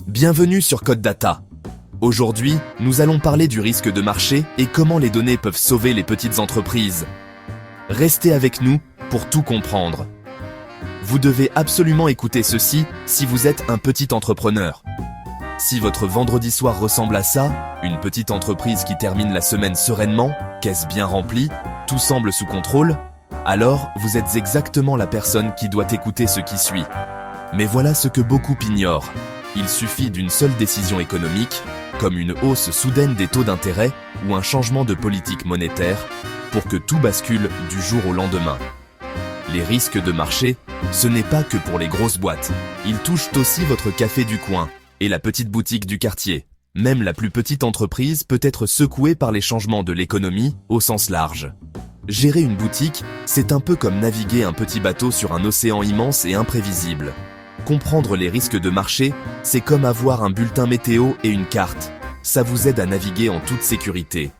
Bienvenue sur Code Data. Aujourd'hui, nous allons parler du risque de marché et comment les données peuvent sauver les petites entreprises. Restez avec nous pour tout comprendre. Vous devez absolument écouter ceci si vous êtes un petit entrepreneur. Si votre vendredi soir ressemble à ça, une petite entreprise qui termine la semaine sereinement, caisse bien remplie, tout semble sous contrôle, alors vous êtes exactement la personne qui doit écouter ce qui suit. Mais voilà ce que beaucoup ignorent. Il suffit d'une seule décision économique, comme une hausse soudaine des taux d'intérêt ou un changement de politique monétaire, pour que tout bascule du jour au lendemain. Les risques de marché, ce n'est pas que pour les grosses boîtes. Ils touchent aussi votre café du coin et la petite boutique du quartier. Même la plus petite entreprise peut être secouée par les changements de l'économie au sens large. Gérer une boutique, c'est un peu comme naviguer un petit bateau sur un océan immense et imprévisible. Comprendre les risques de marché, c'est comme avoir un bulletin météo et une carte. Ça vous aide à naviguer en toute sécurité.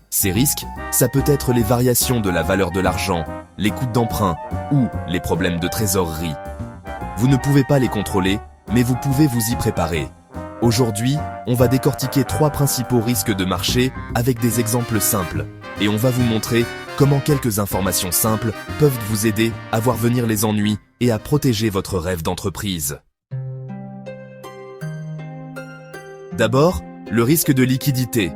Ces risques, ça peut être les variations de la valeur de l'argent, les coûts d'emprunt ou les problèmes de trésorerie. Vous ne pouvez pas les contrôler, mais vous pouvez vous y préparer. Aujourd'hui, on va décortiquer 3 principaux risques de marché avec des exemples simples. Et on va vous montrer comment quelques informations simples peuvent vous aider à voir venir les ennuis et à protéger votre rêve d'entreprise. D'abord, le risque de liquidité.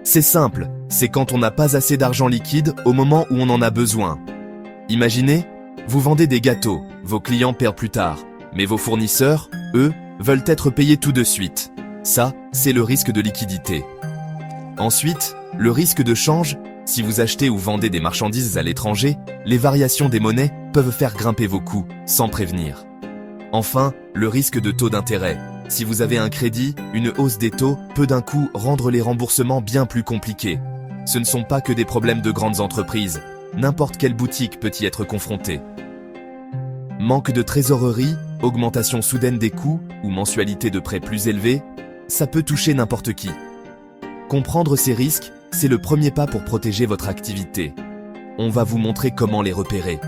C'est simple, c'est quand on n'a pas assez d'argent liquide au moment où on en a besoin. Imaginez, vous vendez des gâteaux, vos clients paient plus tard, mais vos fournisseurs, eux, veulent être payés tout de suite. Ça, c'est le risque de liquidité. Ensuite, le risque de change. Si vous achetez ou vendez des marchandises à l'étranger, les variations des monnaies peuvent faire grimper vos coûts, sans prévenir. Enfin, le risque de taux d'intérêt. Si vous avez un crédit, une hausse des taux peut d'un coup rendre les remboursements bien plus compliqués. Ce ne sont pas que des problèmes de grandes entreprises. N'importe quelle boutique peut y être confrontée. Manque de trésorerie, augmentation soudaine des coûts ou mensualité de prêts plus élevées, ça peut toucher n'importe qui. Comprendre ces risques, c'est le premier pas pour protéger votre activité. On va vous montrer comment les repérer.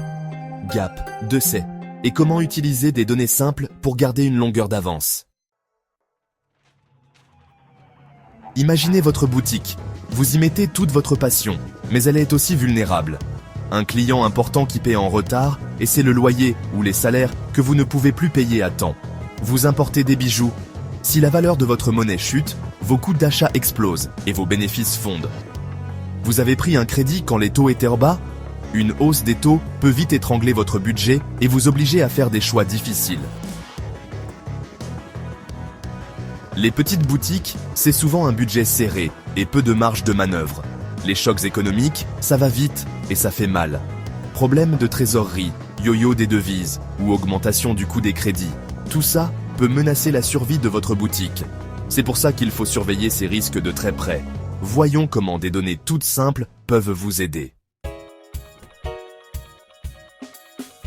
Gap, Decey, et comment utiliser des données simples pour garder une longueur d'avance. Imaginez votre boutique. Vous y mettez toute votre passion, mais elle est aussi vulnérable. Un client important qui paie en retard, et c'est le loyer ou les salaires que vous ne pouvez plus payer à temps. Vous importez des bijoux. Si la valeur de votre monnaie chute, vos coûts d'achat explosent et vos bénéfices fondent. Vous avez pris un crédit quand les taux étaient bas? Une hausse des taux peut vite étrangler votre budget et vous obliger à faire des choix difficiles. Les petites boutiques, c'est souvent un budget serré et peu de marge de manœuvre. Les chocs économiques, ça va vite et ça fait mal. Problèmes de trésorerie, yo-yo des devises ou augmentation du coût des crédits, tout ça peut menacer la survie de votre boutique. C'est pour ça qu'il faut surveiller ces risques de très près. Voyons comment des données toutes simples peuvent vous aider.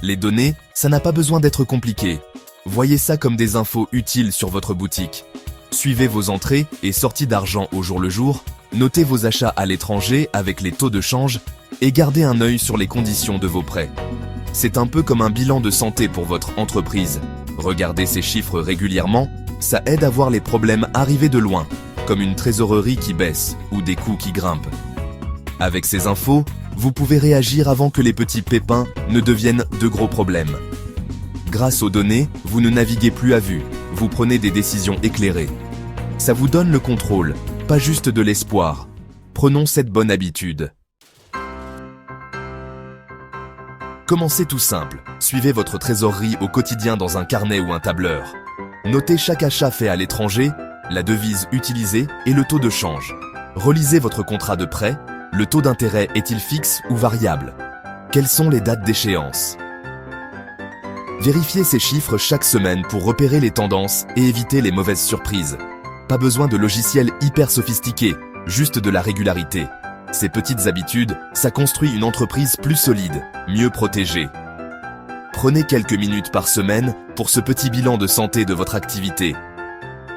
Les données, ça n'a pas besoin d'être compliqué. Voyez ça comme des infos utiles sur votre boutique. Suivez vos entrées et sorties d'argent au jour le jour, notez vos achats à l'étranger avec les taux de change et gardez un œil sur les conditions de vos prêts. C'est un peu comme un bilan de santé pour votre entreprise. Regardez ces chiffres régulièrement, ça aide à voir les problèmes arriver de loin, comme une trésorerie qui baisse ou des coûts qui grimpent. Avec ces infos, vous pouvez réagir avant que les petits pépins ne deviennent de gros problèmes. Grâce aux données, vous ne naviguez plus à vue, vous prenez des décisions éclairées. Ça vous donne le contrôle, pas juste de l'espoir. Prenons cette bonne habitude. Commencez tout simple, suivez votre trésorerie au quotidien dans un carnet ou un tableur. Notez chaque achat fait à l'étranger, la devise utilisée et le taux de change. Relisez votre contrat de prêt, le taux d'intérêt est-il fixe ou variable? Quelles sont les dates d'échéance? Vérifiez ces chiffres chaque semaine pour repérer les tendances et éviter les mauvaises surprises. Pas besoin de logiciels hyper sophistiqués, juste de la régularité. Ces petites habitudes, ça construit une entreprise plus solide, mieux protégée. Prenez quelques minutes par semaine pour ce petit bilan de santé de votre activité.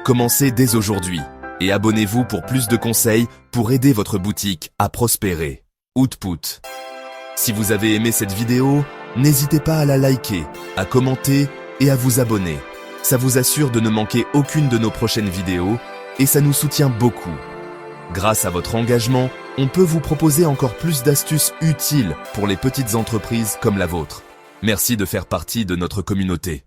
Commencez dès aujourd'hui et abonnez-vous pour plus de conseils pour aider votre boutique à prospérer. Output. Si vous avez aimé cette vidéo, n'hésitez pas à la liker, à commenter et à vous abonner. Ça vous assure de ne manquer aucune de nos prochaines vidéos et ça nous soutient beaucoup. Grâce à votre engagement, on peut vous proposer encore plus d'astuces utiles pour les petites entreprises comme la vôtre. Merci de faire partie de notre communauté.